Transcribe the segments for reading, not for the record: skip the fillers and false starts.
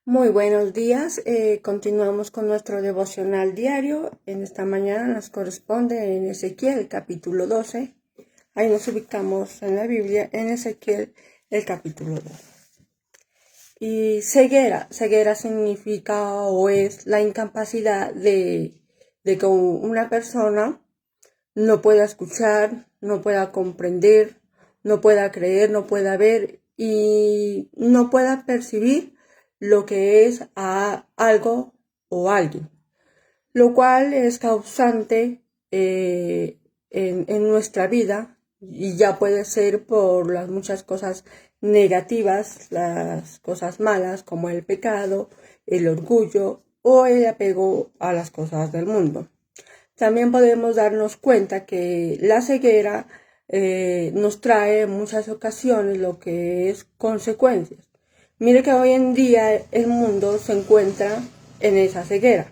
Muy buenos días. Continuamos con nuestro devocional diario. En esta mañana nos corresponde en Ezequiel capítulo 12. Ahí nos ubicamos en la Biblia, en Ezequiel el capítulo 12. Y ceguera. Ceguera significa o es la incapacidad de que una persona no pueda escuchar, no pueda comprender, no pueda creer, no pueda ver y no pueda percibir lo que es a algo o alguien, lo cual es causante en nuestra vida y ya puede ser por las muchas cosas negativas, las cosas malas como el pecado, el orgullo o el apego a las cosas del mundo. También podemos darnos cuenta que la ceguera nos trae en muchas ocasiones lo que es consecuencias. Mire que hoy en día el mundo se encuentra en esa ceguera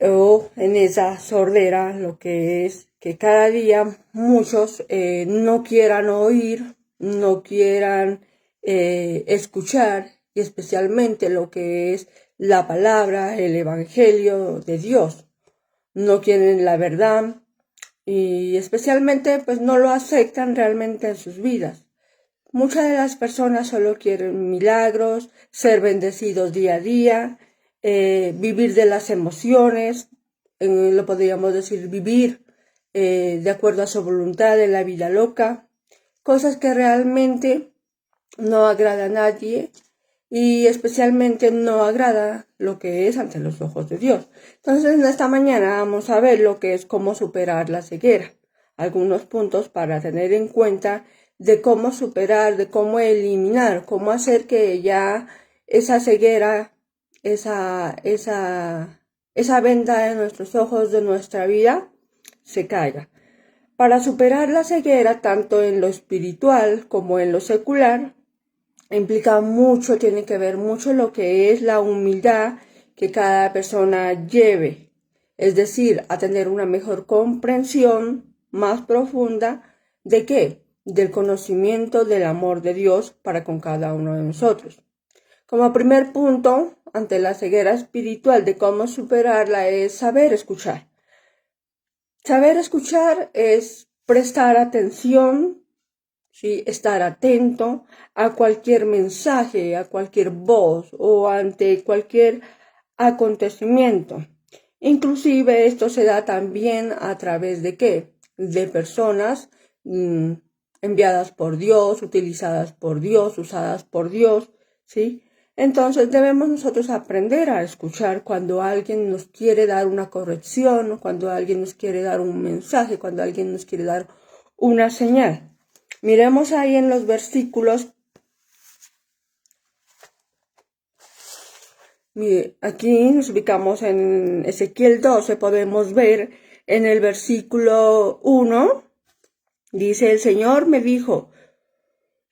o en esa sordera, lo que es que cada día muchos no quieran oír, no quieran escuchar, y especialmente lo que es la palabra, el evangelio de Dios. No quieren la verdad y especialmente pues no lo aceptan realmente en sus vidas. Muchas de las personas solo quieren milagros, ser bendecidos día a día, vivir de las emociones, lo podríamos decir vivir de acuerdo a su voluntad en la vida loca, cosas que realmente no agrada a nadie y especialmente no agrada lo que es ante los ojos de Dios. Entonces, en esta mañana vamos a ver lo que es cómo superar la ceguera. Algunos puntos para tener en cuenta de cómo superar, de cómo eliminar, cómo hacer que ya esa ceguera, esa venda de nuestros ojos de nuestra vida se caiga. Para superar la ceguera, tanto en lo espiritual como en lo secular, implica mucho, tiene que ver mucho lo que es la humildad que cada persona lleve, es decir, a tener una mejor comprensión más profunda de qué, del conocimiento del amor de Dios para con cada uno de nosotros. Como primer punto, ante la ceguera espiritual de cómo superarla es saber escuchar. Saber escuchar es prestar atención, ¿sí? Estar atento a cualquier mensaje, a cualquier voz o ante cualquier acontecimiento. Inclusive esto se da también a través de ¿qué? De personas enviadas por Dios, utilizadas por Dios, usadas por Dios, ¿sí? Entonces debemos nosotros aprender a escuchar cuando alguien nos quiere dar una corrección, cuando alguien nos quiere dar un mensaje, cuando alguien nos quiere dar una señal. Miremos ahí en los versículos. Mire, aquí nos ubicamos en Ezequiel 12, podemos ver en el versículo 1, dice: el Señor me dijo,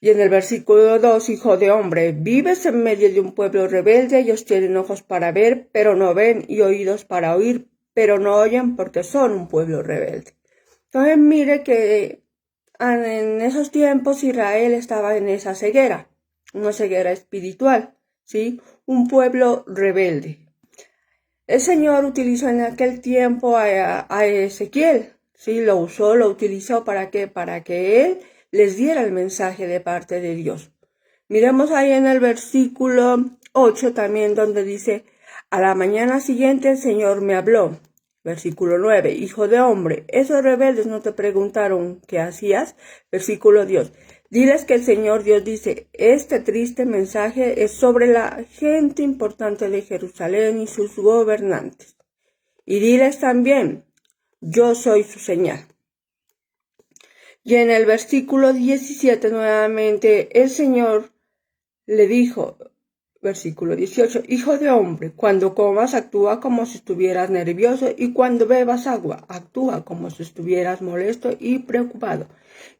y en el versículo 2, hijo de hombre, vives en medio de un pueblo rebelde, ellos tienen ojos para ver, pero no ven, y oídos para oír, pero no oyen, porque son un pueblo rebelde. Entonces mire que en esos tiempos Israel estaba en esa ceguera, una ceguera espiritual, ¿sí? Un pueblo rebelde. El Señor utilizó en aquel tiempo a Ezequiel, ¿sí? Lo usó, lo utilizó ¿para qué? Para que él les diera el mensaje de parte de Dios. Miremos ahí en el versículo 8 también donde dice: a la mañana siguiente el Señor me habló. Versículo 9, hijo de hombre, esos rebeldes no te preguntaron qué hacías. Versículo 10, diles que el Señor Dios dice: este triste mensaje es sobre la gente importante de Jerusalén y sus gobernantes. Y diles también: yo soy su señal. Y en el versículo 17 nuevamente el Señor le dijo, versículo 18, hijo de hombre, cuando comas actúa como si estuvieras nervioso, y cuando bebas agua actúa como si estuvieras molesto y preocupado.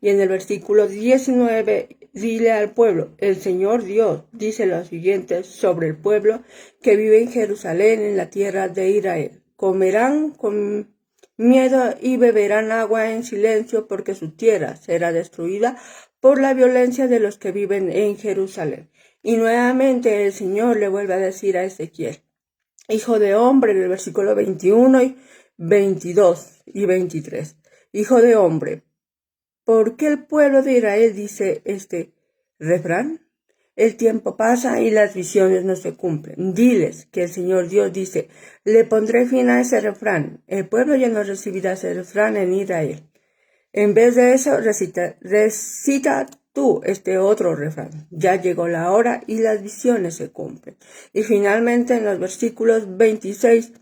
Y en el versículo 19 dile al pueblo: el Señor Dios dice lo siguiente sobre el pueblo que vive en Jerusalén, en la tierra de Israel: comerán con miedo y beberán agua en silencio, porque su tierra será destruida por la violencia de los que viven en Jerusalén. Y nuevamente el Señor le vuelve a decir a Ezequiel, hijo de hombre, en el versículo 21 y 22 y 23. Hijo de hombre, ¿por qué el pueblo de Israel dice este refrán? El tiempo pasa y las visiones no se cumplen. Diles que el Señor Dios dice, le pondré fin a ese refrán. El pueblo ya no recibirá ese refrán en Israel. En vez de eso, recita tú este otro refrán. Ya llegó la hora y las visiones se cumplen. Y finalmente en los versículos 26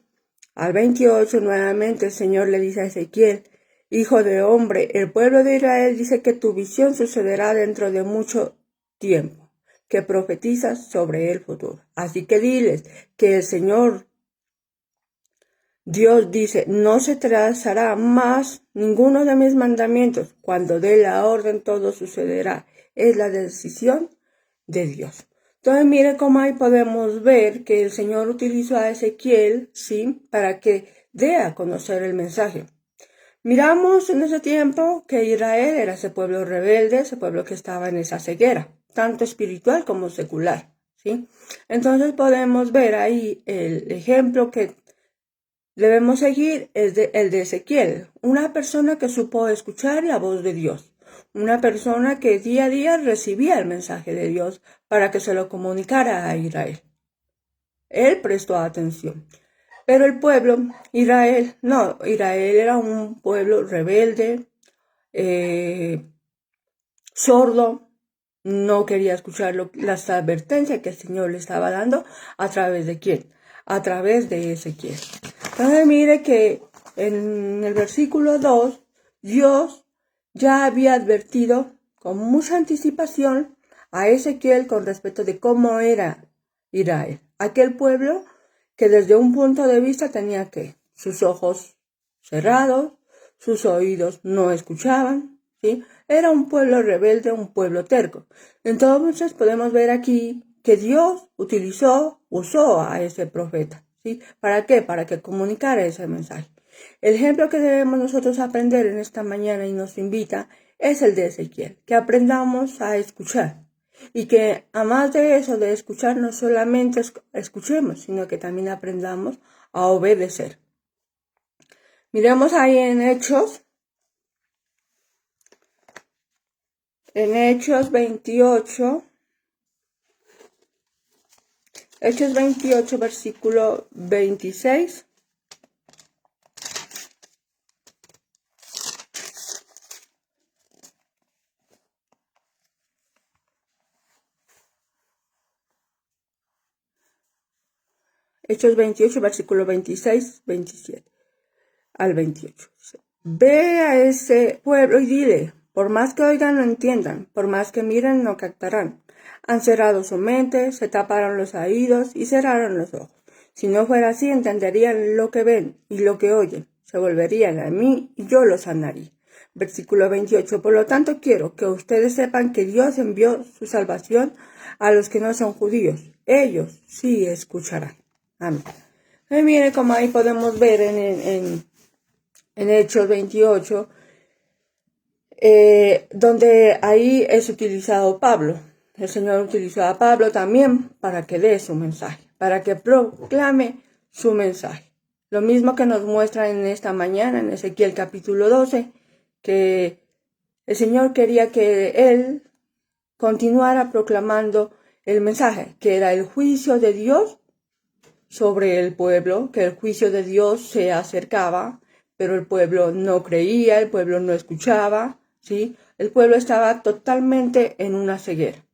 al 28, nuevamente el Señor le dice a Ezequiel, hijo de hombre, el pueblo de Israel dice que tu visión sucederá dentro de mucho tiempo, que profetizas sobre el futuro. Así que diles que el Señor Dios dice, no se trazará más ninguno de mis mandamientos. Cuando dé la orden, todo sucederá. Es la decisión de Dios. Entonces, mire cómo ahí podemos ver que el Señor utilizó a Ezequiel, sí, para que dé a conocer el mensaje. Miramos en ese tiempo que Israel era ese pueblo rebelde, ese pueblo que estaba en esa ceguera, tanto espiritual como secular, sí. Entonces podemos ver ahí el ejemplo que debemos seguir el de Ezequiel, una persona que supo escuchar la voz de Dios, una persona que día a día recibía el mensaje de Dios para que se lo comunicara a Israel. Él prestó atención. Pero el pueblo, Israel era un pueblo rebelde, sordo, no quería escuchar las advertencias que el Señor le estaba dando. ¿A través de quién? A través de Ezequiel. Entonces mire que en el versículo 2, Dios ya había advertido con mucha anticipación a Ezequiel con respecto de cómo era Israel. Aquel pueblo que desde un punto de vista tenía que sus ojos cerrados, sus oídos no escuchaban, ¿sí? Era un pueblo rebelde, un pueblo terco. Entonces podemos ver aquí que Dios usó a ese profeta, ¿sí? ¿Para qué? Para que comunicara ese mensaje. El ejemplo que debemos nosotros aprender en esta mañana y nos invita es el de Ezequiel, que aprendamos a escuchar y que a más de eso de escuchar no solamente escuchemos, sino que también aprendamos a obedecer. Miremos ahí en Hechos 28, versículo 26. Hechos 28, versículo 26, 27 al 28. Ve a ese pueblo y dile, por más que oigan no entiendan, por más que miren no captarán. Han cerrado su mente, se taparon los oídos y cerraron los ojos. Si no fuera así, entenderían lo que ven y lo que oyen. Se volverían a mí y yo los sanaría. Versículo 28. Por lo tanto, quiero que ustedes sepan que Dios envió su salvación a los que no son judíos. Ellos sí escucharán. Amén. Y mire como ahí podemos ver en Hechos 28, donde ahí es utilizado Pablo. El Señor utilizó a Pablo también para que dé su mensaje, para que proclame su mensaje. Lo mismo que nos muestra en esta mañana, en Ezequiel capítulo 12, que el Señor quería que él continuara proclamando el mensaje, que era el juicio de Dios sobre el pueblo, que el juicio de Dios se acercaba, pero el pueblo no creía, el pueblo no escuchaba, ¿sí? El pueblo estaba totalmente en una ceguera.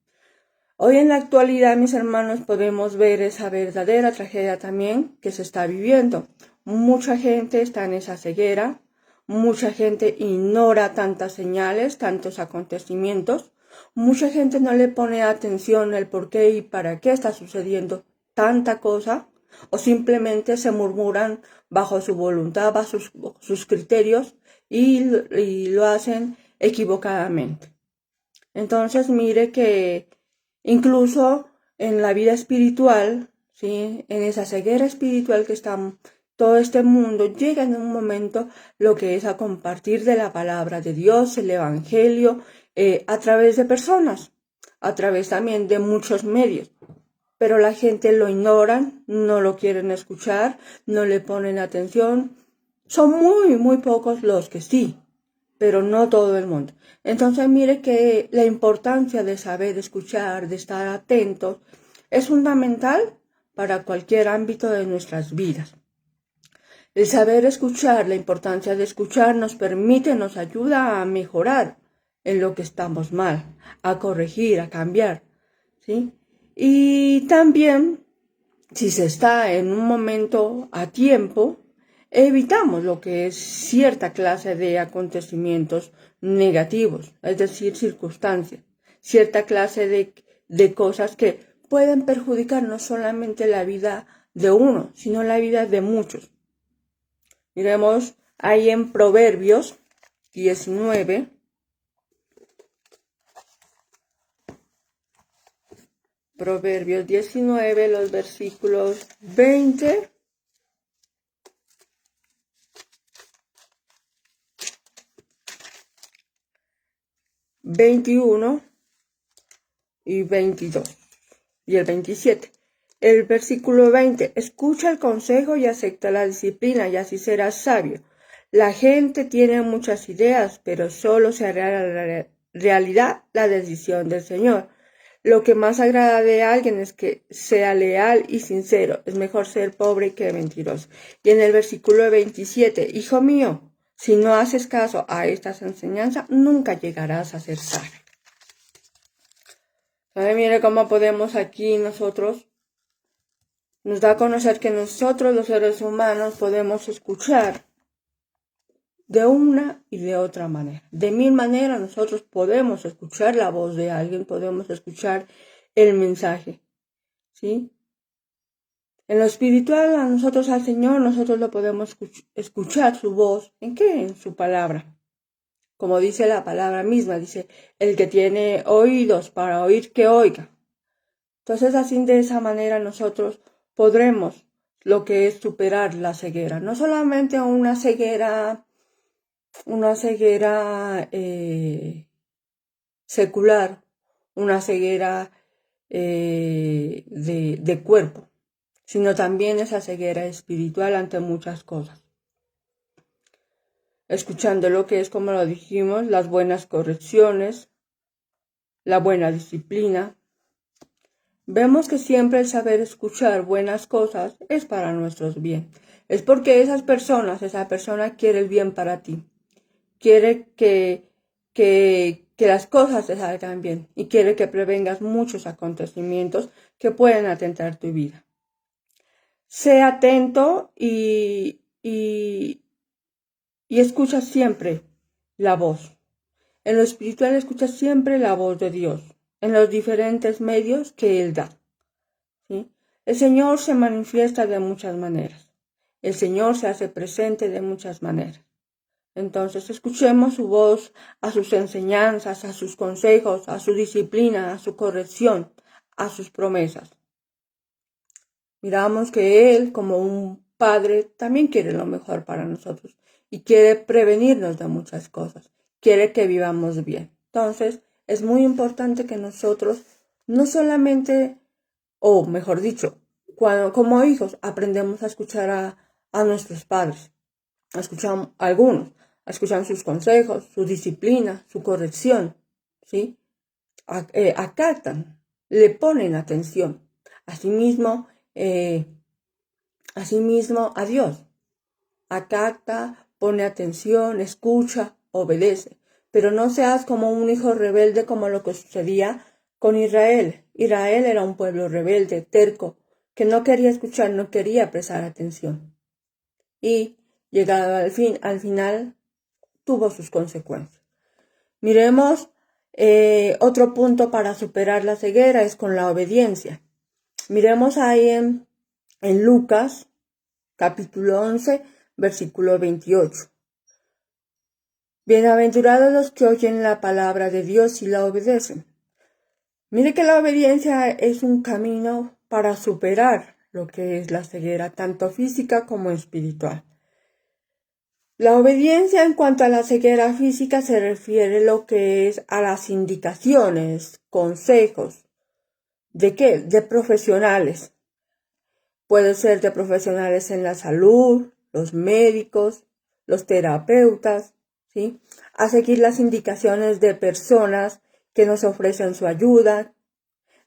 Hoy en la actualidad, mis hermanos, podemos ver esa verdadera tragedia también que se está viviendo. Mucha gente está en esa ceguera, mucha gente ignora tantas señales, tantos acontecimientos, mucha gente no le pone atención al por qué y para qué está sucediendo tanta cosa, o simplemente se murmuran bajo su voluntad, bajo sus criterios y lo hacen equivocadamente. Entonces mire que incluso en la vida espiritual, ¿sí? En esa ceguera espiritual que está todo este mundo, llega en un momento lo que es a compartir de la palabra de Dios, el evangelio, a través de personas, a través también de muchos medios. Pero la gente lo ignoran, no lo quieren escuchar, no le ponen atención. Son muy pocos los que sí, pero no todo el mundo. Entonces mire que la importancia de saber escuchar, de estar atentos, es fundamental para cualquier ámbito de nuestras vidas. El saber escuchar, la importancia de escuchar nos permite, nos ayuda a mejorar en lo que estamos mal, a corregir, a cambiar, ¿sí? Y también, si se está en un momento a tiempo, evitamos lo que es cierta clase de acontecimientos negativos, es decir, circunstancias, cierta clase de cosas que pueden perjudicar no solamente la vida de uno, sino la vida de muchos. Miremos ahí en Proverbios 19. Proverbios 19, los versículos 20 21 y 22 y el 27. El versículo 20, escucha el consejo y acepta la disciplina y así serás sabio. La gente tiene muchas ideas, pero solo se hará realidad la decisión del Señor. Lo que más agrada de alguien es que sea leal y sincero. Es mejor ser pobre que mentiroso. Y en el versículo 27, hijo mío, si no haces caso a estas enseñanzas, nunca llegarás a ser sabio. Mire cómo podemos aquí nosotros, nos da a conocer que nosotros los seres humanos podemos escuchar de una y de otra manera. De mil maneras nosotros podemos escuchar la voz de alguien, podemos escuchar el mensaje, ¿sí? En lo espiritual, a nosotros, al Señor, nosotros lo podemos escuchar su voz. ¿En qué? En su palabra. Como dice la palabra misma, dice, el que tiene oídos para oír, que oiga. Entonces, así de esa manera nosotros podremos lo que es superar la ceguera. No solamente una ceguera secular, una ceguera de cuerpo, sino también esa ceguera espiritual ante muchas cosas. Escuchando lo que es, como lo dijimos, las buenas correcciones, la buena disciplina. Vemos que siempre el saber escuchar buenas cosas es para nuestro bien. Es porque esa persona quiere el bien para ti. Quiere que las cosas te salgan bien y quiere que prevengas muchos acontecimientos que pueden atentar tu vida. Sé atento y escucha siempre la voz. En lo espiritual escucha siempre la voz de Dios, en los diferentes medios que Él da, ¿sí? El Señor se manifiesta de muchas maneras. El Señor se hace presente de muchas maneras. Entonces escuchemos su voz, a sus enseñanzas, a sus consejos, a su disciplina, a su corrección, a sus promesas. Miramos que Él, como un Padre, también quiere lo mejor para nosotros y quiere prevenirnos de muchas cosas, quiere que vivamos bien. Entonces es muy importante que nosotros no solamente, o mejor dicho, como hijos aprendemos a escuchar a nuestros padres, escuchamos a algunos, escuchan sus consejos, su disciplina, su corrección, ¿sí? Acatan, le ponen atención. Asimismo a Dios. Acata, pone atención, escucha, obedece. Pero no seas como un hijo rebelde como lo que sucedía con Israel. Israel era un pueblo rebelde, terco, que no quería escuchar, no quería prestar atención. Y llegado al final, tuvo sus consecuencias. Miremos, otro punto para superar la ceguera es con la obediencia. Miremos ahí en Lucas, capítulo 11, versículo 28. Bienaventurados los que oyen la palabra de Dios y la obedecen. Mire que la obediencia es un camino para superar lo que es la ceguera, tanto física como espiritual. La obediencia en cuanto a la ceguera física se refiere lo que es a las indicaciones, consejos. ¿De qué? De profesionales. Puede ser de profesionales en la salud, los médicos, los terapeutas, ¿sí? A seguir las indicaciones de personas que nos ofrecen su ayuda,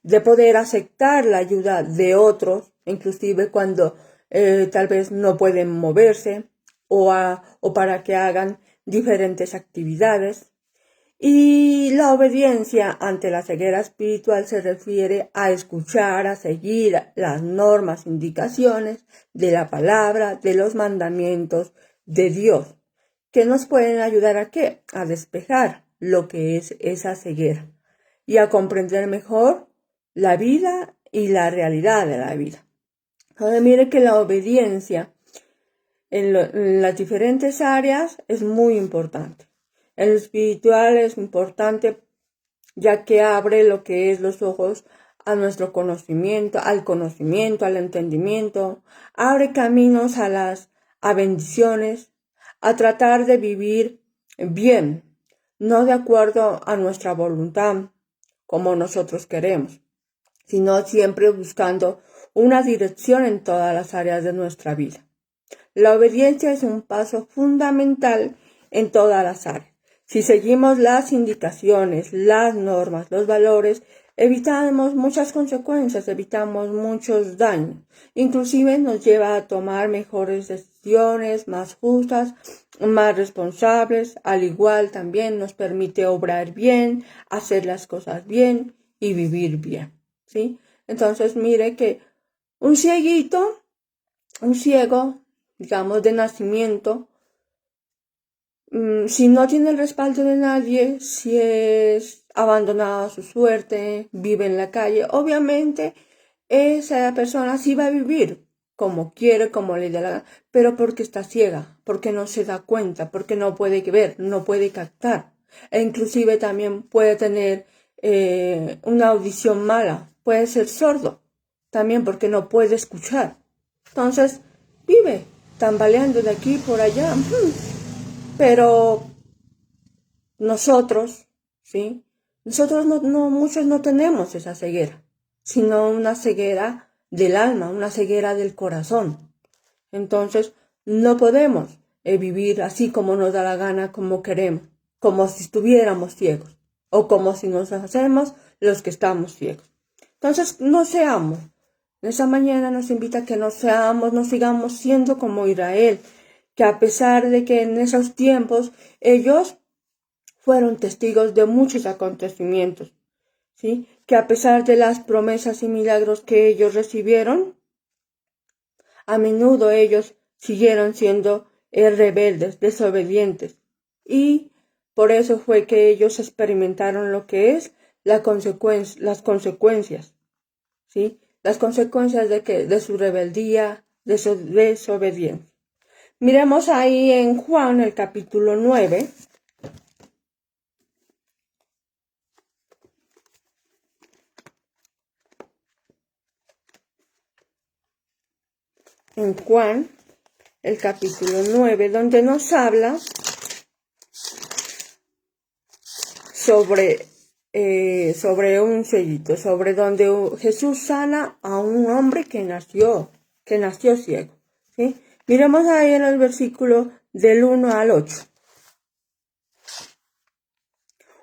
de poder aceptar la ayuda de otros, inclusive cuando tal vez no pueden moverse o para que hagan diferentes actividades. Y la obediencia ante la ceguera espiritual se refiere a escuchar, a seguir las normas, indicaciones de la palabra, de los mandamientos de Dios, que nos pueden ayudar a qué? A despejar lo que es esa ceguera y a comprender mejor la vida y la realidad de la vida. Entonces, mire que la obediencia en las diferentes áreas es muy importante. En lo espiritual es importante ya que abre lo que es los ojos a nuestro conocimiento, al entendimiento, abre caminos a bendiciones, a tratar de vivir bien, no de acuerdo a nuestra voluntad, como nosotros queremos, sino siempre buscando una dirección en todas las áreas de nuestra vida. La obediencia es un paso fundamental en todas las áreas. Si seguimos las indicaciones, las normas, los valores, evitamos muchas consecuencias, evitamos muchos daños. Inclusive nos lleva a tomar mejores decisiones, más justas, más responsables. Al igual también nos permite obrar bien, hacer las cosas bien y vivir bien, ¿sí? Entonces mire que un ciego, digamos, de nacimiento, si no tiene el respaldo de nadie, si es abandonado a su suerte, vive en la calle, obviamente esa persona sí va a vivir como quiere, como le dé la gana, pero porque está ciega, porque no se da cuenta, porque no puede ver, no puede captar. E inclusive también puede tener una audición mala, puede ser sordo, también porque no puede escuchar. Entonces, vive tambaleando de aquí por allá. Pero nosotros, ¿sí? Nosotros muchos no tenemos esa ceguera, sino una ceguera del alma, una ceguera del corazón. Entonces, no podemos vivir así como nos da la gana, como queremos, como si estuviéramos ciegos, o como si nos hacemos los que estamos ciegos. Entonces, no seamos. Esa mañana nos invita a que no sigamos siendo como Israel, que a pesar de que en esos tiempos ellos fueron testigos de muchos acontecimientos, ¿sí? Que a pesar de las promesas y milagros que ellos recibieron, a menudo ellos siguieron siendo rebeldes, desobedientes, y por eso fue que ellos experimentaron lo que es las consecuencias, ¿sí? Las consecuencias de su rebeldía, de su desobediencia. Miremos ahí en Juan el capítulo 9. En Juan el capítulo 9, donde nos habla sobre un sellito, sobre donde Jesús sana a un hombre que nació ciego, ¿sí? Miremos ahí en el versículo del 1 al 8.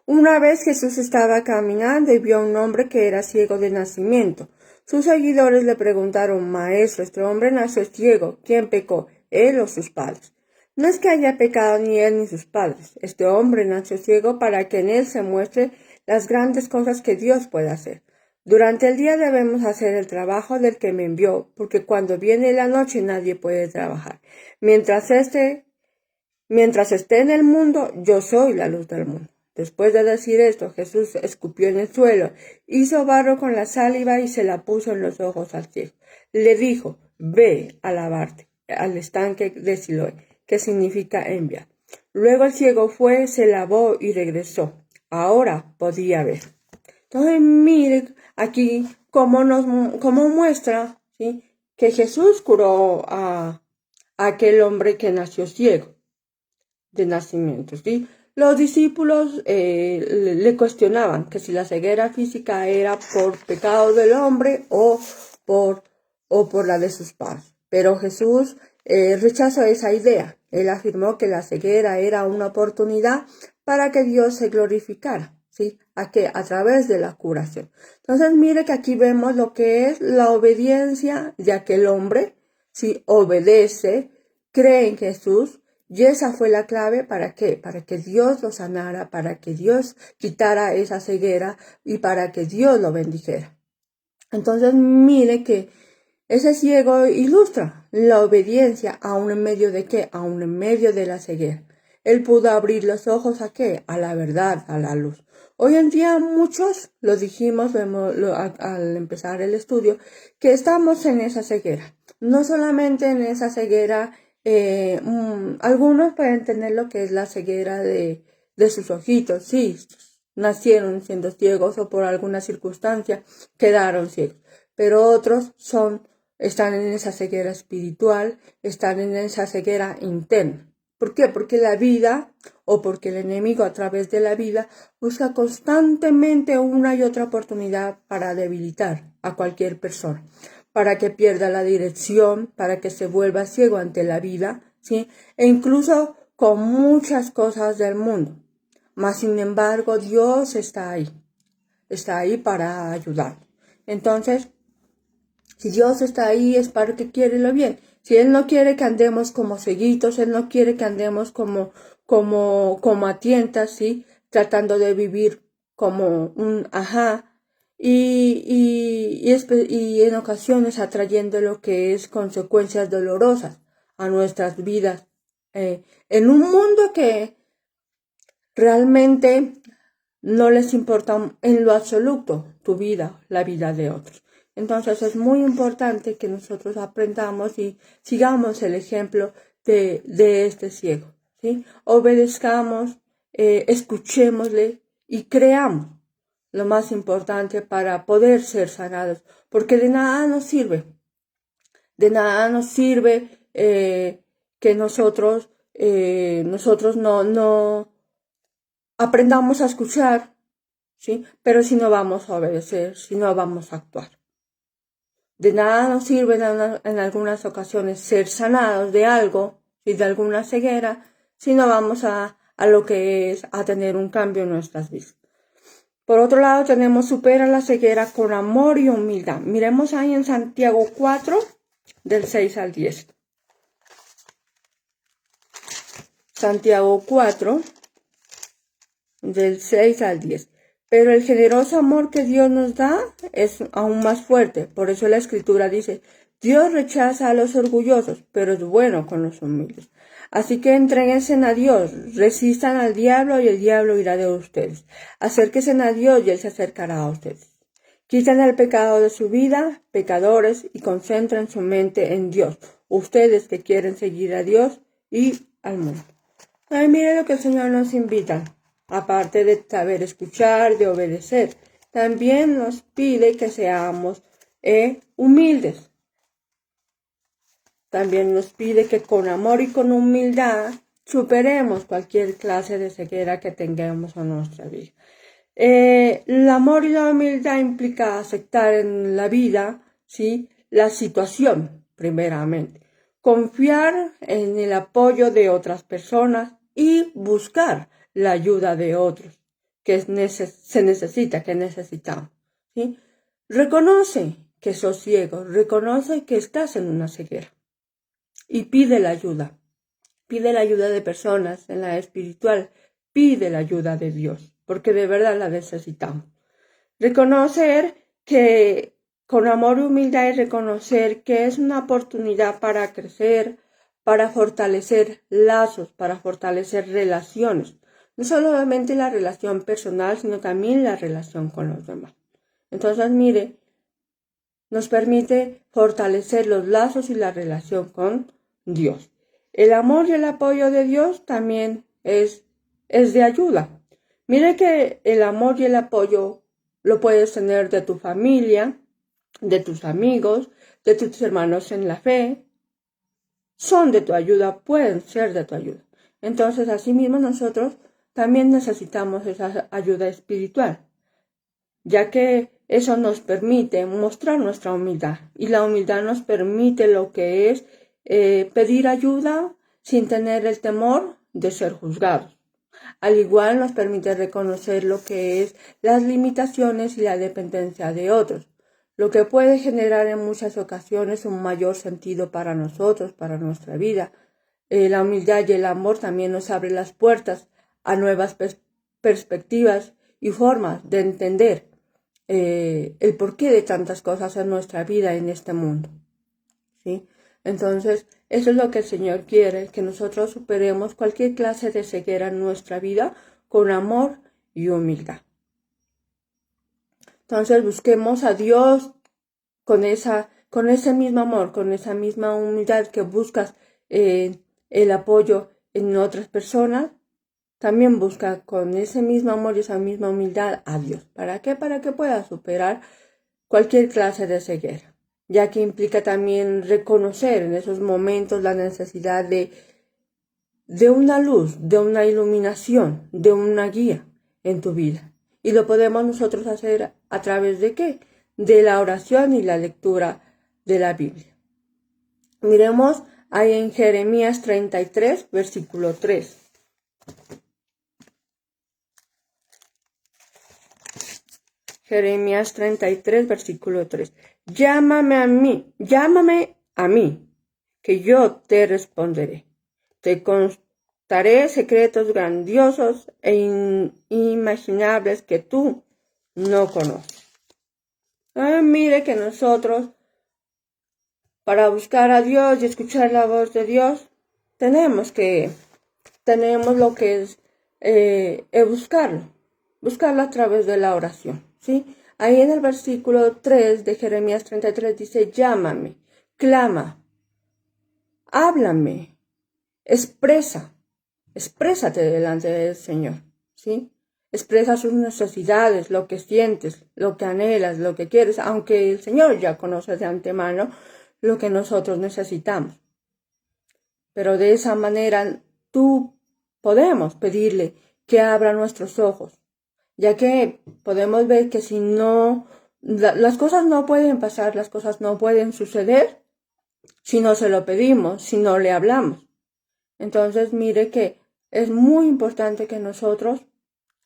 Una vez Jesús estaba caminando y vio a un hombre que era ciego de nacimiento. Sus seguidores le preguntaron: Maestro, este hombre nació ciego. ¿Quién pecó, él o sus padres? No es que haya pecado ni él ni sus padres. Este hombre nació ciego para que en él se muestre las grandes cosas que Dios puede hacer. Durante el día debemos hacer el trabajo del que me envió, porque cuando viene la noche nadie puede trabajar. Mientras esté en el mundo, yo soy la luz del mundo. Después de decir esto, Jesús escupió en el suelo, hizo barro con la saliva y se la puso en los ojos al ciego. Le dijo: ve a lavarte al estanque de Siloé, que significa enviar. Luego el ciego fue, se lavó y regresó. Ahora podía ver. Entonces mire aquí cómo muestra, ¿sí?, que Jesús curó a aquel hombre que nació ciego. de nacimiento, ¿sí? Los discípulos le cuestionaban que si la ceguera física era por pecado del hombre o por la de sus padres. Pero Jesús rechazó esa idea. Él afirmó que la ceguera era una oportunidad para que Dios se glorificara, ¿sí? ¿A qué? A través de la curación. Entonces, mire que aquí vemos lo que es la obediencia de aquel hombre, ¿sí? Obedece, cree en Jesús, y esa fue la clave. ¿Para qué? Para que Dios lo sanara, para que Dios quitara esa ceguera y para que Dios lo bendijera. Entonces, mire que ese ciego ilustra la obediencia aún en medio de qué, aún en medio de la ceguera. Él pudo abrir los ojos a qué, a la verdad, a la luz. Hoy en día muchos, lo dijimos al empezar el estudio, que estamos en esa ceguera. No solamente en esa ceguera, algunos pueden tener lo que es la ceguera de sus ojitos, sí, nacieron siendo ciegos o por alguna circunstancia quedaron ciegos, pero otros están en esa ceguera espiritual, están en esa ceguera interna. ¿Por qué? Porque la vida o porque el enemigo a través de la vida busca constantemente una y otra oportunidad para debilitar a cualquier persona, para que pierda la dirección, para que se vuelva ciego ante la vida, ¿sí? E incluso con muchas cosas del mundo. Mas, sin embargo, Dios está ahí para ayudar. Entonces, si Dios está ahí es para que quiere lo bien. Si Él no quiere que andemos como ceguitos, Él no quiere que andemos como a tientas, ¿sí? Tratando de vivir como un y en ocasiones atrayendo lo que es consecuencias dolorosas a nuestras vidas. En un mundo que realmente no les importa en lo absoluto tu vida, la vida de otros. Entonces es muy importante que nosotros aprendamos y sigamos el ejemplo de este ciego, ¿sí? Obedezcamos, escuchémosle y creamos lo más importante para poder ser sanados, porque de nada nos sirve que nosotros no aprendamos a escuchar, ¿sí? Pero si no vamos a obedecer, si no vamos a actuar. De nada nos sirve en algunas ocasiones ser sanados de algo, y de alguna ceguera, si no vamos a lo que es a tener un cambio en nuestras vidas. Por otro lado, tenemos supera la ceguera con amor y humildad. Miremos ahí en Santiago 4, del 6 al 10. Santiago 4, del 6 al 10. Pero el generoso amor que Dios nos da es aún más fuerte. Por eso la Escritura dice, Dios rechaza a los orgullosos, pero es bueno con los humildes. Así que entréguense a Dios, resistan al diablo y el diablo irá de ustedes. Acérquense a Dios y Él se acercará a ustedes. Quiten el pecado de su vida, pecadores, y concentren su mente en Dios. Ustedes que quieren seguir a Dios y al mundo. Ay, mire lo que el Señor nos invita. Aparte de saber escuchar, de obedecer, también nos pide que seamos humildes. También nos pide que con amor y con humildad superemos cualquier clase de ceguera que tengamos en nuestra vida. El amor y la humildad implica aceptar en la vida, ¿sí?, la situación, primeramente. Confiar en el apoyo de otras personas y buscar la ayuda de otros que se necesita, que necesitamos, ¿sí? Reconoce que sos ciego, reconoce que estás en una ceguera y pide la ayuda. Pide la ayuda de personas en la espiritual, pide la ayuda de Dios, porque de verdad la necesitamos. Reconocer que con amor y humildad y reconocer que es una oportunidad para crecer, para fortalecer lazos, para fortalecer relaciones. No solamente la relación personal, sino también la relación con los demás. Entonces, mire, nos permite fortalecer los lazos y la relación con Dios. El amor y el apoyo de Dios también es de ayuda. Mire que el amor y el apoyo lo puedes tener de tu familia, de tus amigos, de tus hermanos en la fe. Son de tu ayuda, pueden ser de tu ayuda. Entonces, asimismo, nosotros también necesitamos esa ayuda espiritual, ya que eso nos permite mostrar nuestra humildad, y la humildad nos permite lo que es pedir ayuda sin tener el temor de ser juzgados. Al igual nos permite reconocer lo que es las limitaciones y la dependencia de otros, lo que puede generar en muchas ocasiones un mayor sentido para nosotros, para nuestra vida. La humildad y el amor también nos abre las puertas a nuevas perspectivas y formas de entender el porqué de tantas cosas en nuestra vida en este mundo, ¿sí? Entonces, eso es lo que el Señor quiere, que nosotros superemos cualquier clase de ceguera en nuestra vida con amor y humildad. Entonces, busquemos a Dios con ese mismo amor, con esa misma humildad que buscas el apoyo en otras personas. También busca con ese mismo amor y esa misma humildad a Dios. ¿Para qué? Para que pueda superar cualquier clase de ceguera, ya que implica también reconocer en esos momentos la necesidad de una luz, de una iluminación, de una guía en tu vida. Y lo podemos nosotros hacer a través de ¿qué? De la oración y la lectura de la Biblia. Miremos ahí en Jeremías 33, versículo 3. Jeremías 33, versículo 3. Llámame a mí, que yo te responderé. Te contaré secretos grandiosos e inimaginables que tú no conoces. Mire que nosotros, para buscar a Dios y escuchar la voz de Dios, tenemos lo que es buscarlo a través de la oración, ¿sí? Ahí en el versículo 3 de Jeremías 33 dice, llámame, clama, háblame, exprésate delante del Señor, ¿sí? Expresa sus necesidades, lo que sientes, lo que anhelas, lo que quieres, aunque el Señor ya conoce de antemano lo que nosotros necesitamos. Pero de esa manera podemos pedirle que abra nuestros ojos, ya que podemos ver que si no, las cosas no pueden pasar, las cosas no pueden suceder si no se lo pedimos, si no le hablamos. Entonces, mire que es muy importante que nosotros,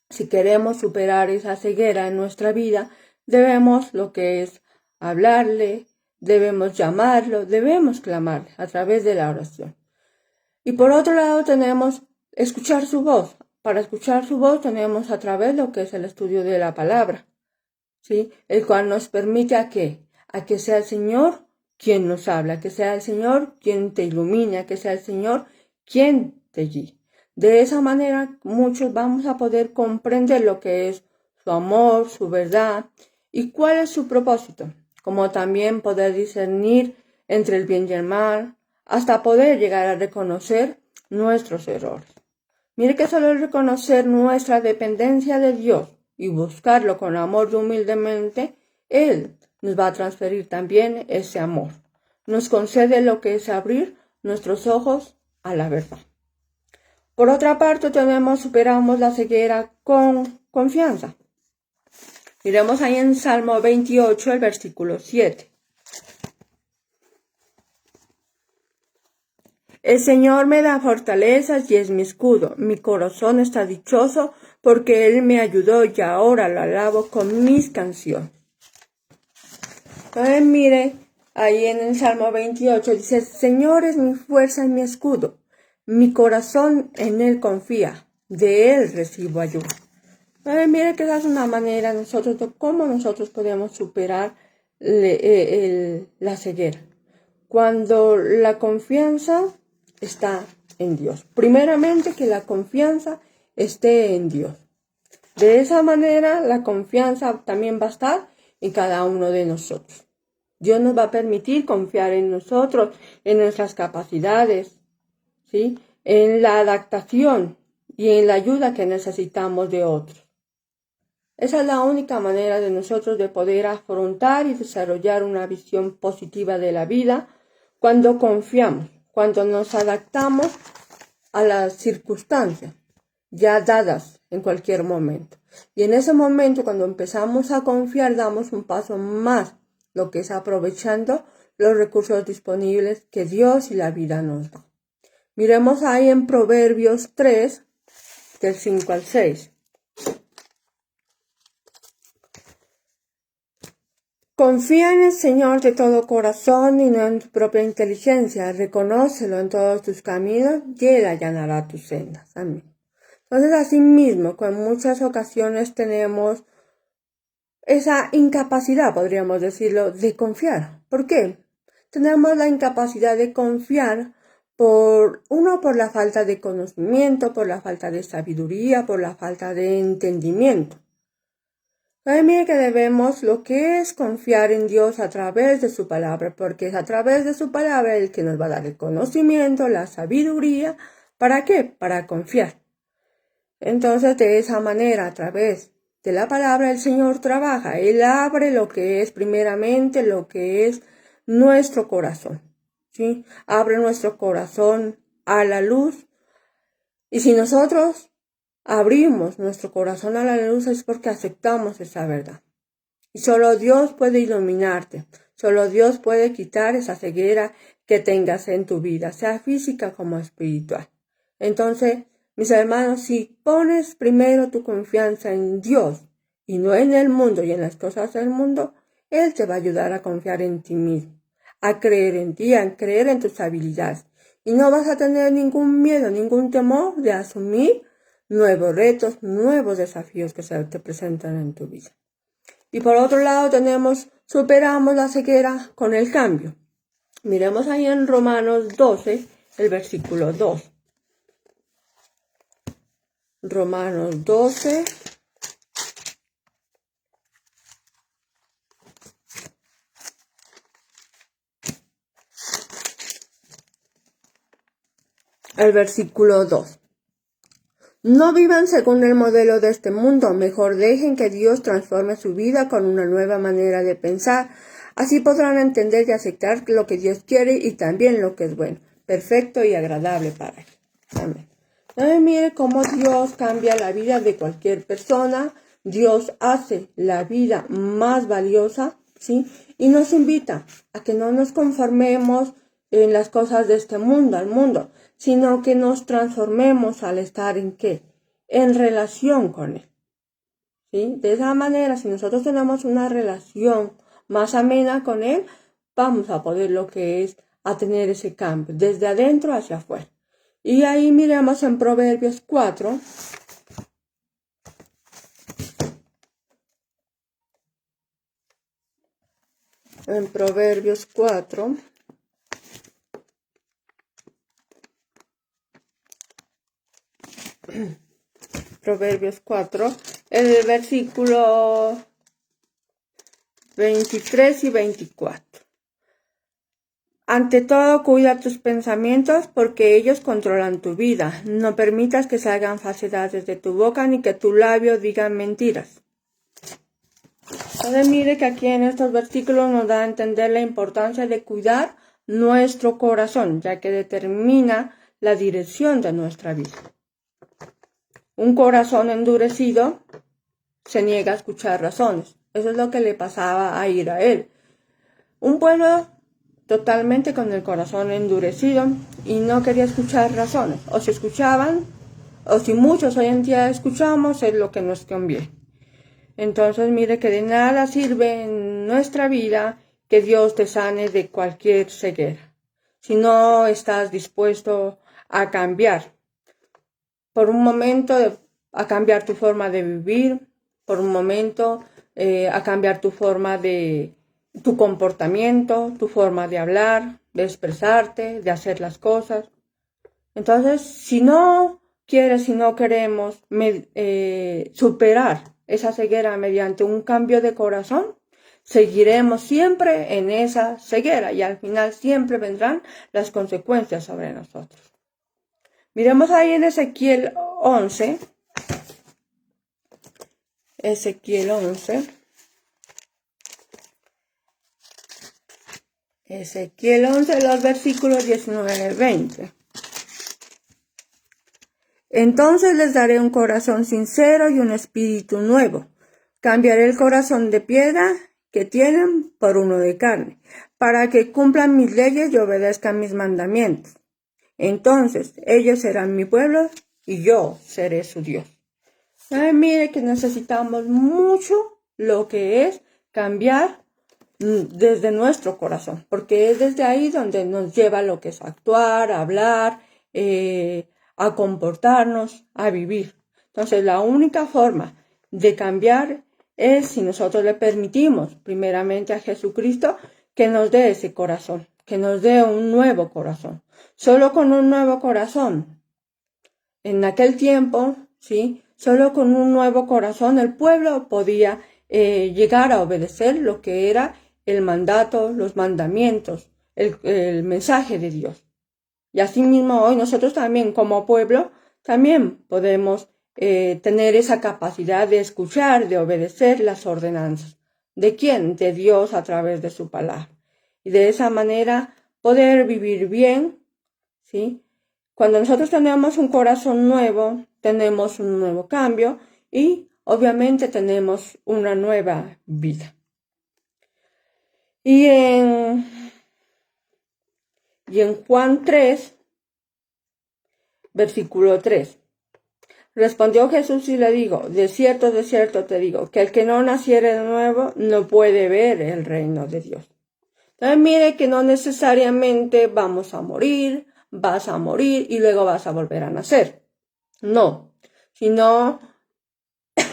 si queremos superar esa ceguera en nuestra vida, debemos lo que es hablarle, debemos llamarlo, debemos clamarle a través de la oración. Y por otro lado tenemos escuchar su voz. Para escuchar su voz tenemos a través lo que es el estudio de la palabra, ¿sí? El cual nos permite a que sea el Señor quien nos habla, que sea el Señor quien te ilumina, que sea el Señor quien te guíe. De esa manera muchos vamos a poder comprender lo que es su amor, su verdad y cuál es su propósito, como también poder discernir entre el bien y el mal, hasta poder llegar a reconocer nuestros errores. Mire que solo reconocer nuestra dependencia de Dios y buscarlo con amor y humildemente, Él nos va a transferir también ese amor. Nos concede lo que es abrir nuestros ojos a la verdad. Por otra parte, superamos la ceguera con confianza. Miremos ahí en Salmo 28, el versículo 7. El Señor me da fortalezas y es mi escudo. Mi corazón está dichoso porque Él me ayudó y ahora lo alabo con mis canciones. Entonces mire, ahí en el Salmo 28 dice, el Señor es mi fuerza y mi escudo. Mi corazón en Él confía, de Él recibo ayuda. Entonces mire que esa es una manera de cómo nosotros podemos superar la ceguera. Cuando la confianza está en Dios. Primeramente que la confianza esté en Dios. De esa manera la confianza también va a estar en cada uno de nosotros. Dios nos va a permitir confiar en nosotros, en nuestras capacidades, ¿sí? En la adaptación y en la ayuda que necesitamos de otros. Esa es la única manera de nosotros de poder afrontar y desarrollar una visión positiva de la vida cuando confiamos, cuando nos adaptamos a las circunstancias ya dadas en cualquier momento. Y en ese momento, cuando empezamos a confiar, damos un paso más, lo que es aprovechando los recursos disponibles que Dios y la vida nos da. Miremos ahí en Proverbios 3, del 5 al 6. Confía en el Señor de todo corazón y no en tu propia inteligencia. Reconócelo en todos tus caminos y Él allanará tus sendas. Amén. Entonces, asimismo, en muchas ocasiones tenemos esa incapacidad, podríamos decirlo, de confiar. ¿Por qué? Tenemos la incapacidad de confiar por la falta de conocimiento, por la falta de sabiduría, por la falta de entendimiento. Mire que debemos lo que es confiar en Dios a través de su palabra, porque es a través de su palabra el que nos va a dar el conocimiento, la sabiduría. ¿Para qué? Para confiar. Entonces, de esa manera, a través de la palabra, el Señor trabaja. Él abre lo que es primeramente, lo que es nuestro corazón, ¿sí? Abre nuestro corazón a la luz. Y si nosotros abrimos nuestro corazón a la luz es porque aceptamos esa verdad. Y solo Dios puede iluminarte. Solo Dios puede quitar esa ceguera que tengas en tu vida, sea física como espiritual. Entonces, mis hermanos, si pones primero tu confianza en Dios y no en el mundo y en las cosas del mundo, Él te va a ayudar a confiar en ti mismo, a creer en ti, a creer en tus habilidades. Y no vas a tener ningún miedo, ningún temor de asumir nuevos retos, nuevos desafíos que se te presentan en tu vida. Y por otro lado superamos la ceguera con el cambio. Miremos ahí en Romanos 12, el versículo 2. Romanos 12. El versículo 2. No vivan según el modelo de este mundo, mejor dejen que Dios transforme su vida con una nueva manera de pensar. Así podrán entender y aceptar lo que Dios quiere y también lo que es bueno, perfecto y agradable para Él. Amén. Entonces, mire cómo Dios cambia la vida de cualquier persona. Dios hace la vida más valiosa, ¿sí? Y nos invita a que no nos conformemos en las cosas de este mundo, al mundo, sino que nos transformemos al estar en ¿qué? En relación con Él. ¿Sí? De esa manera, si nosotros tenemos una relación más amena con Él, vamos a poder lo que es a tener ese cambio, desde adentro hacia afuera. Y ahí miremos en Proverbios 4. En Proverbios 4. Proverbios 4, el versículo 23 y 24. Ante todo, cuida tus pensamientos porque ellos controlan tu vida. No permitas que salgan falsedades de tu boca ni que tu labio digan mentiras. Entonces mire que aquí en estos versículos nos da a entender la importancia de cuidar nuestro corazón, ya que determina la dirección de nuestra vida. Un corazón endurecido se niega a escuchar razones. Eso es lo que le pasaba a Israel. Un pueblo totalmente con el corazón endurecido y no quería escuchar razones. O si escuchaban, o si muchos hoy en día escuchamos, es lo que nos conviene. Entonces mire que de nada sirve en nuestra vida que Dios te sane de cualquier ceguera. Si no estás dispuesto a cambiar por un momento, a cambiar tu forma de vivir, por un momento a cambiar tu forma de tu comportamiento, tu forma de hablar, de expresarte, de hacer las cosas. Entonces, si no queremos superar esa ceguera mediante un cambio de corazón, seguiremos siempre en esa ceguera y al final siempre vendrán las consecuencias sobre nosotros. Miremos ahí en Ezequiel 11. Ezequiel 11. Ezequiel 11, los versículos 19 y 20. Entonces les daré un corazón sincero y un espíritu nuevo. Cambiaré el corazón de piedra que tienen por uno de carne, para que cumplan mis leyes y obedezcan mis mandamientos. Entonces ellos serán mi pueblo y yo seré su Dios. Ay, mire que necesitamos mucho lo que es cambiar desde nuestro corazón, porque es desde ahí donde nos lleva lo que es actuar, hablar, a comportarnos, a vivir. Entonces, la única forma de cambiar es si nosotros le permitimos primeramente a Jesucristo que nos dé ese corazón, que nos dé un nuevo corazón. Solo con un nuevo corazón, en aquel tiempo, ¿sí? Solo con un nuevo corazón el pueblo podía llegar a obedecer lo que era el mandato, los mandamientos, el mensaje de Dios. Y asimismo hoy nosotros también como pueblo también podemos tener esa capacidad de escuchar, de obedecer las ordenanzas. ¿De quién? De Dios a través de su palabra. Y de esa manera poder vivir bien, ¿sí? Cuando nosotros tenemos un corazón nuevo, tenemos un nuevo cambio y obviamente tenemos una nueva vida. Y en Juan 3, versículo 3. Respondió Jesús y le dijo, de cierto te digo, que el que no naciere de nuevo no puede ver el reino de Dios. Entonces mire que no necesariamente vamos a morir, vas a morir y luego vas a volver a nacer. No, sino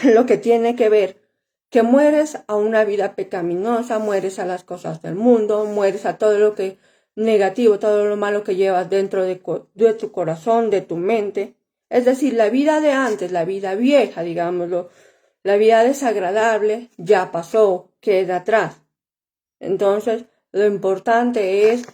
lo que tiene que ver que mueres a una vida pecaminosa, mueres a las cosas del mundo, mueres a todo lo que negativo, todo lo malo que llevas dentro de tu corazón, de tu mente. Es decir, la vida de antes, la vida vieja, digámoslo, la vida desagradable ya pasó, queda atrás. Entonces, lo importante es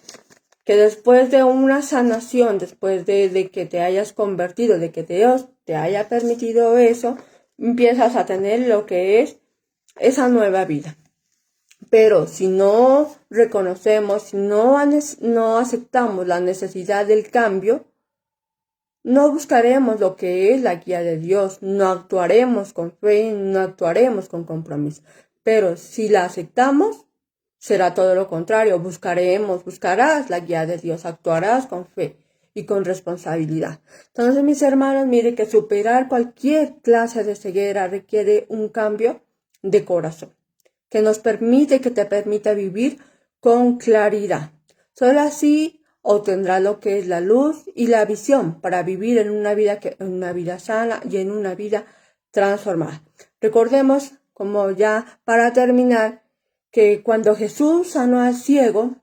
que después de una sanación, después de que te hayas convertido, de que Dios te haya permitido eso, empiezas a tener lo que es esa nueva vida. Pero si no reconocemos, si no aceptamos la necesidad del cambio, no buscaremos lo que es la guía de Dios, no actuaremos con fe, no actuaremos con compromiso. Pero si la aceptamos, será todo lo contrario, buscarás la guía de Dios, actuarás con fe y con responsabilidad. Entonces, mis hermanos, mire que superar cualquier clase de ceguera requiere un cambio de corazón, que te permita vivir con claridad. Solo así obtendrás lo que es la luz y la visión para vivir en una vida sana y en una vida transformada. Recordemos, como ya para terminar, que cuando Jesús sanó al ciego,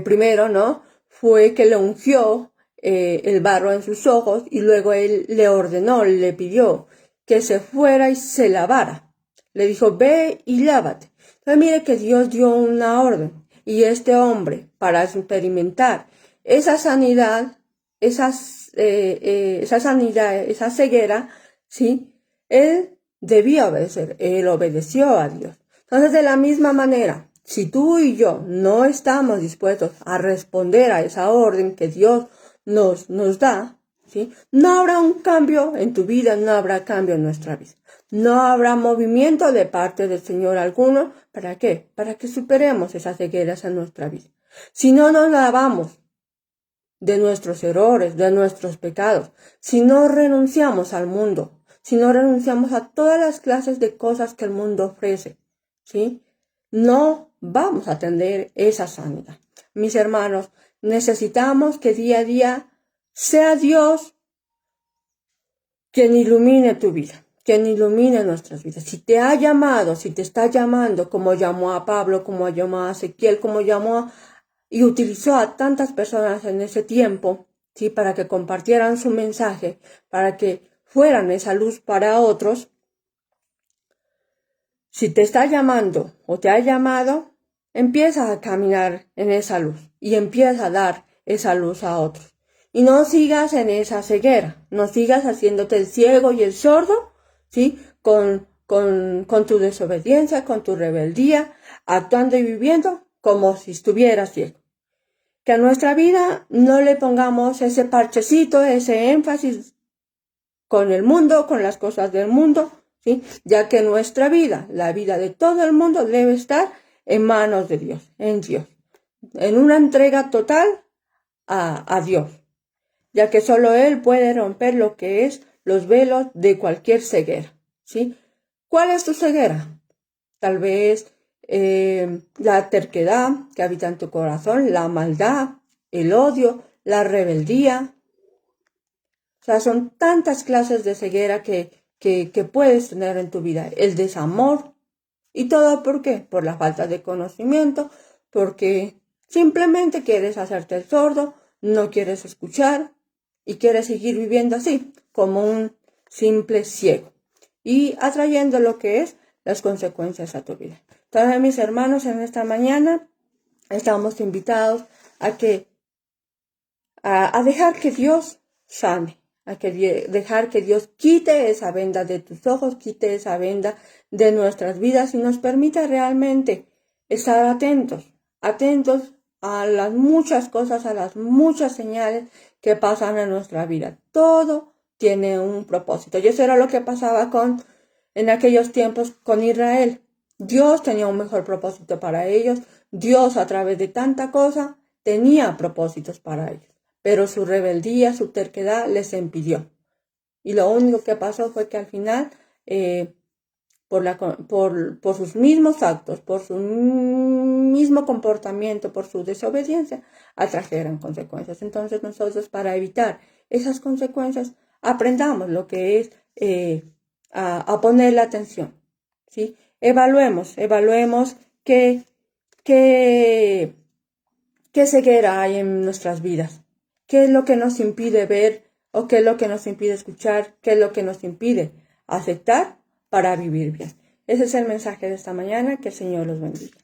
primero, ¿no? Fue que le ungió el barro en sus ojos y luego él le ordenó, le pidió que se fuera y se lavara. Le dijo, ve y lávate. Entonces mire que Dios dio una orden y este hombre, para experimentar esa sanidad, esa ceguera, ¿sí? Él debía obedecer, él obedeció a Dios. Entonces, de la misma manera, si tú y yo no estamos dispuestos a responder a esa orden que Dios nos da, ¿sí? No habrá un cambio en tu vida, no habrá cambio en nuestra vida. No habrá movimiento de parte del Señor alguno. ¿Para qué? Para que superemos esas cegueras en nuestra vida. Si no nos lavamos de nuestros errores, de nuestros pecados, si no renunciamos al mundo, si no renunciamos a todas las clases de cosas que el mundo ofrece, ¿sí? No vamos a tener esa sanidad. Mis hermanos, necesitamos que día a día sea Dios quien ilumine tu vida, quien ilumine nuestras vidas. Si te ha llamado, si te está llamando, como llamó a Pablo, como llamó a Ezequiel, como llamó y utilizó a tantas personas en ese tiempo, ¿sí? Para que compartieran su mensaje, para que fueran esa luz para otros. Si te está llamando o te ha llamado, empieza a caminar en esa luz y empieza a dar esa luz a otros. Y no sigas en esa ceguera, no sigas haciéndote el ciego y el sordo, ¿sí? Con tu desobediencia, con tu rebeldía, actuando y viviendo como si estuvieras ciego. Que a nuestra vida no le pongamos ese parchecito, ese énfasis con el mundo, con las cosas del mundo, ¿sí? Ya que nuestra vida, la vida de todo el mundo, debe estar en manos de Dios, en Dios, en una entrega total a Dios, ya que solo Él puede romper lo que es los velos de cualquier ceguera, ¿sí? ¿Cuál es tu ceguera? Tal vez la terquedad que habita en tu corazón, la maldad, el odio, la rebeldía. O sea, son tantas clases de ceguera que puedes tener en tu vida. El desamor. ¿Y todo por qué? Por la falta de conocimiento, porque simplemente quieres hacerte el sordo, no quieres escuchar y quieres seguir viviendo así, como un simple ciego. Y atrayendo lo que es las consecuencias a tu vida. Entonces, mis hermanos, en esta mañana estamos invitados a dejar que Dios sane, dejar que Dios quite esa venda de tus ojos, quite esa venda de nuestras vidas y nos permita realmente estar atentos a las muchas cosas, a las muchas señales que pasan en nuestra vida. Todo tiene un propósito. Y eso era lo que pasaba en aquellos tiempos con Israel. Dios tenía un mejor propósito para ellos. Dios, a través de tanta cosa, tenía propósitos para ellos. Pero su rebeldía, su terquedad les impidió. Y lo único que pasó fue que al final, por sus mismos actos, por su mismo comportamiento, por su desobediencia, atrajeron consecuencias. Entonces nosotros, para evitar esas consecuencias, aprendamos lo que es a poner la atención, ¿sí? Evaluemos qué ceguera hay en nuestras vidas, qué es lo que nos impide ver o qué es lo que nos impide escuchar, qué es lo que nos impide aceptar para vivir bien. Ese es el mensaje de esta mañana. Que el Señor los bendiga.